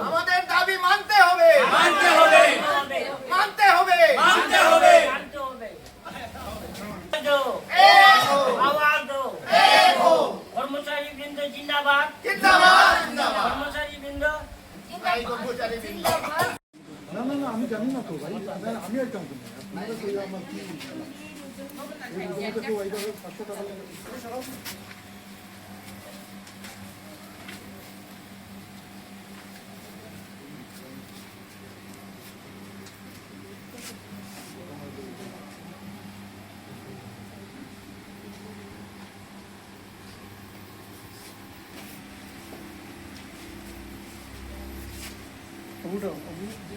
আমাদের দাবি মানতে হবে, মানতে হবে, মানতে হবে, মানতে হবে। আওয়াজ দো, কর্মচারী বৃন্দ জিন্দাবাদ, জিন্দাবাদ, জিন্দাবাদ, কর্মচারী বৃন্দ কর্মচারী বৃন্দ। না না না, আমি জানি না তো ভাই, আমি একদম আপনারা সেই আমার কি তো এইভাবে 500 টাকা লাগে।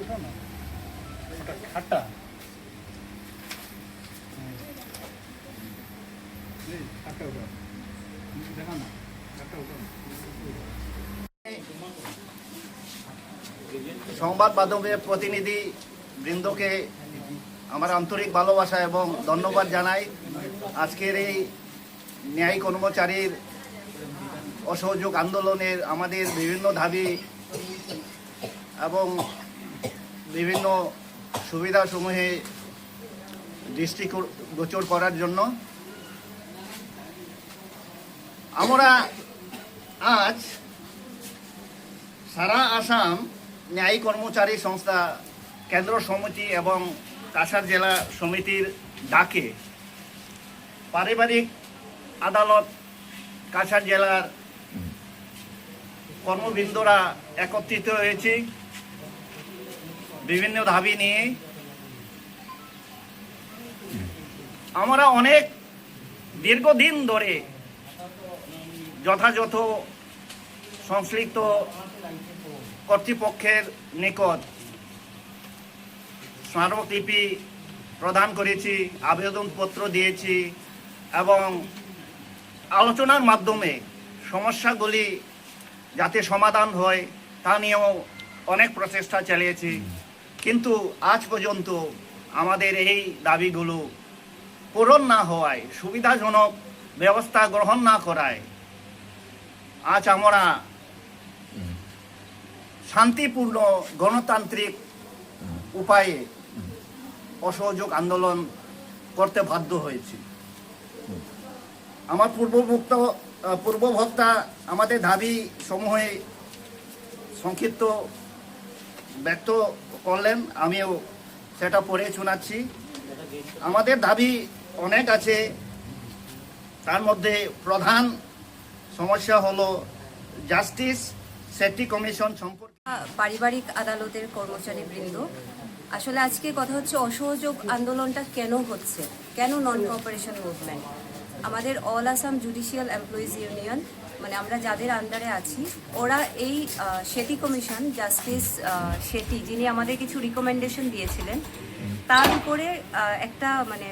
ওটা না, ওটা খাটা খাটা, ওটা দেখা না খাটা, ওটা সংবাদ মাধ্যমের প্রতিনিধি বৃন্দকে আমার আন্তরিক ভালোবাসা এবং ধন্যবাদ জানাই। আজকের এই ন্যায় কর্মচারীর অসহযোগ আন্দোলনের আমাদের বিভিন্ন দাবি এবং বিভিন্ন সুবিধাসমূহে দৃষ্টিগোচর করার জন্য আমরা আজ সারা আসাম ন্যায় কর্মচারী সংস্থা কেন্দ্র সমিতি এবং কাছাড় জেলা সমিতির ডাকে পারিবারিক আদালত কাছাড় জেলার কর্মবৃন্দরা একত্রিত হয়েছি বিভিন্ন দাবি নিয়ে। আমরা অনেক দীর্ঘদিন ধরে যথাযথ সংশ্লিষ্ট কর্তৃপক্ষের নিকট স্মারকলিপি প্রদান করেছি, আবেদনপত্র দিয়েছি এবং আলোচনার মাধ্যমে সমস্যাগুলি যাতে সমাধান হয় তা নিয়েও অনেক প্রচেষ্টা চালিয়েছি। কিন্তু আজ পর্যন্ত আমাদের এই দাবিগুলো পূরণ না হওয়ায়, সুবিধাজনক ব্যবস্থা গ্রহণ না করায় আজ আমরা শান্তিপূর্ণ গণতান্ত্রিক উপায়ে অসহযোগ আন্দোলন করতে বাধ্য হয়েছি। আমার পূর্ববক্তা আমাদের দাবি সমূহে সংক্ষিপ্ত ব্যক্ত করলেন, আমিও সেটা পড়ে শোনাচ্ছি। আমাদের দাবি অনেক আছে, তার মধ্যে প্রধান সমস্যা হলো জাস্টিস সেফটি কমিশন সম্পর্কে। পারিবারিক আদালতের কর্মচারী বৃন্দ, আসলে আজকে কথা হচ্ছে অসহযোগ আন্দোলনটা কেন হচ্ছে, কেন নন কোঅপারেশন মুভমেন্ট। আমাদের all Assam judicial employees union, মানে আমরা যাদের আন্ডারে আছি, ওরা এই শেঠি কমিশন, জাস্টিস শেঠি যিনি আমাদের কিছু রিকমেন্ডেশন দিয়েছিলেন, তার উপরে একটা মানে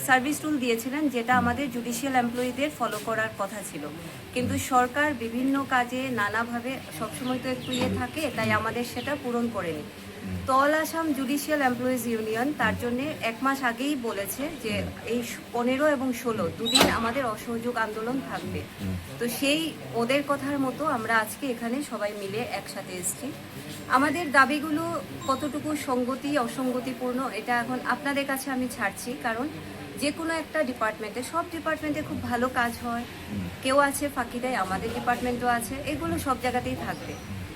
সার্ভিস রুল দিয়েছিলেন যেটা আমাদের জুডিশিয়াল এমপ্লয়িদের ফলো করার কথা ছিল। কিন্তু সরকার বিভিন্ন কাজে নানাভাবে সবসময় তো একটু থাকে, তাই আমাদের সেটা পূরণ করেনি। তো all Assam judicial employees union তার জন্যে 1 মাস আগেই বলেছে যে এই 15 এবং 16 দুদিন আমাদের অসহযোগ আন্দোলন থাকবে। তো সেই ওদের কথার মতো আমরা আজকে এখানে সবাই মিলে একসাথে এসেছি। আমাদের দাবিগুলো কতটুকু সঙ্গতি অসঙ্গতিপূর্ণ এটা এখন আপনাদের কাছে আমি ছাড়ছি, কারণ যে কোনো একটা ডিপার্টমেন্টে, সব ডিপার্টমেন্টে খুব ভালো কাজ হয়, কেউ আছে ফাঁকি দেয়, আমাদের ডিপার্টমেন্টও আছে, এগুলো সব জায়গাতেই থাকবে।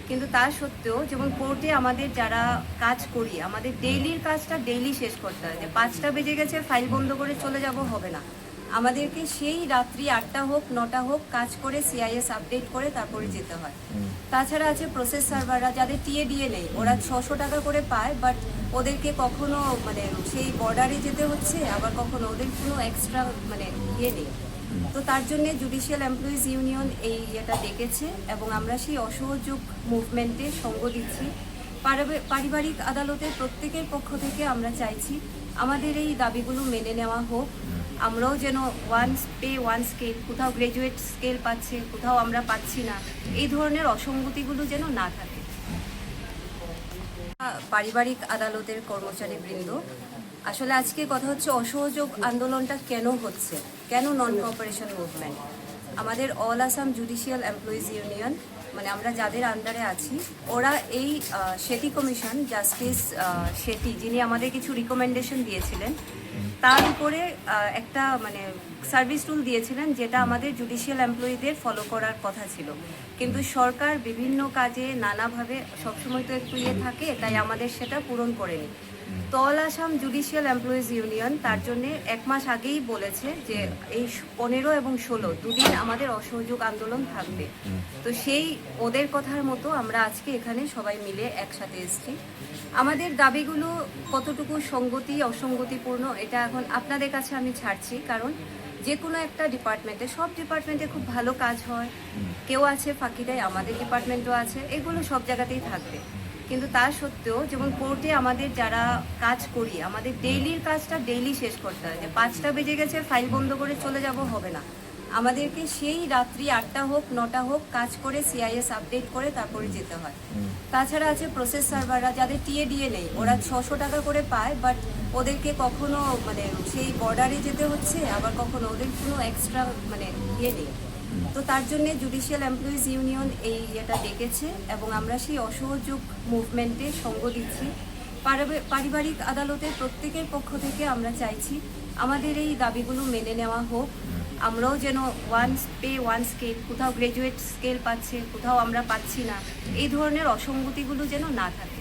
কিন্তু তা সত্ত্বেও যেমন কোর্টে আমাদের যারা কাজ করি, আমাদের ডেইলির কাজটা ডেইলি শেষ করতে হয়। যে 5টা বেজে গেছে ফাইল বন্ধ করে চলে যাব হবে না, আমাদেরকে সেই রাত্রি 8টা হোক 9টা হোক কাজ করে সিআইএস আপডেট করে তারপরে যেতে হয়। তাছাড়া আছে প্রসেস সার্ভাররা, যাদের টিএডিএ নেই, ওরা 600 টাকা করে পায়, বাট ওদেরকে কখনো মানে সেই বর্ডারে যেতে হচ্ছে, আবার কখনো ওদের কোনো এক্সট্রা মানে নেই। তো তার জন্য জুডিশিয়াল এমপ্লয়িজ ইউনিয়ন এই ইয়েটা ডেকেছে এবং আমরা সেই অসহযোগ মুভমেন্টে সঙ্গ দিচ্ছি। পারিবারিক আদালতের প্রত্যেকের পক্ষ থেকে আমরা চাইছি আমাদের এই দাবিগুলো মেনে নেওয়া হোক। আমরাও যেন ওয়ান স্কেল, কোথাও গ্র্যাজুয়েট স্কেল পাচ্ছে, কোথাও আমরা পাচ্ছি না, এই ধরনের অসঙ্গতিগুলো যেন না থাকে। পারিবারিক আদালতের কর্মচারীবৃন্দ, আসলে আজকে কথা হচ্ছে অসহযোগ আন্দোলনটা কেন হচ্ছে, কেন নন কোঅপারেশন মুভমেন্ট। আমাদের all Assam judicial employees union, মানে আমরা যাদের আন্ডারে আছি, ওরা এই শেঠি কমিশন, জাস্টিস শেঠি, যিনি আমাদের কিছু রিকমেন্ডেশন দিয়েছিলেন, তার উপরে একটা মানে সার্ভিস রুল দিয়েছিলেন, যেটা আমাদের জুডিশিয়াল এমপ্লয়িদের ফলো করার কথা ছিল। কিন্তু সরকার বিভিন্ন কাজে নানাভাবে সবসময় তো একটু থাকে, তাই আমাদের সেটা পূরণ করেনি। তো all Assam judicial employees union তার জন্য 1 মাস আগেই বলেছে যে এই 15 এবং 16 দুদিন আমাদের অসহযোগ আন্দোলন থাকবে। তো সেই ওদের কথার মতো আমরা আজকে এখানে সবাই মিলে একসাথে এসেছি। আমাদের দাবিগুলো কতটুকু সঙ্গতি অসঙ্গতিপূর্ণ এটা এখন আপনাদের কাছে আমি ছাড়ছি, কারণ যে কোনো একটা ডিপার্টমেন্টে, সব ডিপার্টমেন্টে খুব ভালো কাজ হয়, কেউ আছে ফাঁকি দেয়, আমাদের ডিপার্টমেন্টও আছে, এগুলো সব জায়গাতেই থাকবে। কিন্তু তা সত্ত্বেও যেমন কোর্টে আমাদের যারা কাজ করি, আমাদের ডেইলির কাজটা ডেইলি শেষ করতে হয়। যে 5টা বেজে গেছে ফাইল বন্ধ করে চলে যাব, হবে না। আমাদেরকে সেই রাত্রি 8টা হোক 9টা হোক কাজ করে সিআইএস আপডেট করে তারপরে যেতে হয়। তাছাড়া আছে প্রসেস সার্ভাররা, যাদের টিএডিএ নেই, ওরা 600 টাকা করে পায়, বাট ওদেরকে কখনো মানে সেই বর্ডারে যেতে হচ্ছে, আবার কখনো ওদের কোনো এক্সট্রা মানে নেই। তো তার জন্য জুডিশিয়াল এমপ্লয়িজ ইউনিয়ন এই ইয়েটা ডেকেছে এবং আমরা সেই অসহযোগ মুভমেন্টে সঙ্গ দিচ্ছি। পারিবারিক আদালতের প্রত্যেকের পক্ষ থেকে আমরা চাইছি আমাদের এই দাবিগুলো মেনে নেওয়া হোক। আমরাও যেন ওয়ান স্কেল, কোথাও গ্র্যাজুয়েট স্কেল পাচ্ছে, কোথাও আমরা পাচ্ছি না, এই ধরনের অসঙ্গতিগুলো যেন না থাকে।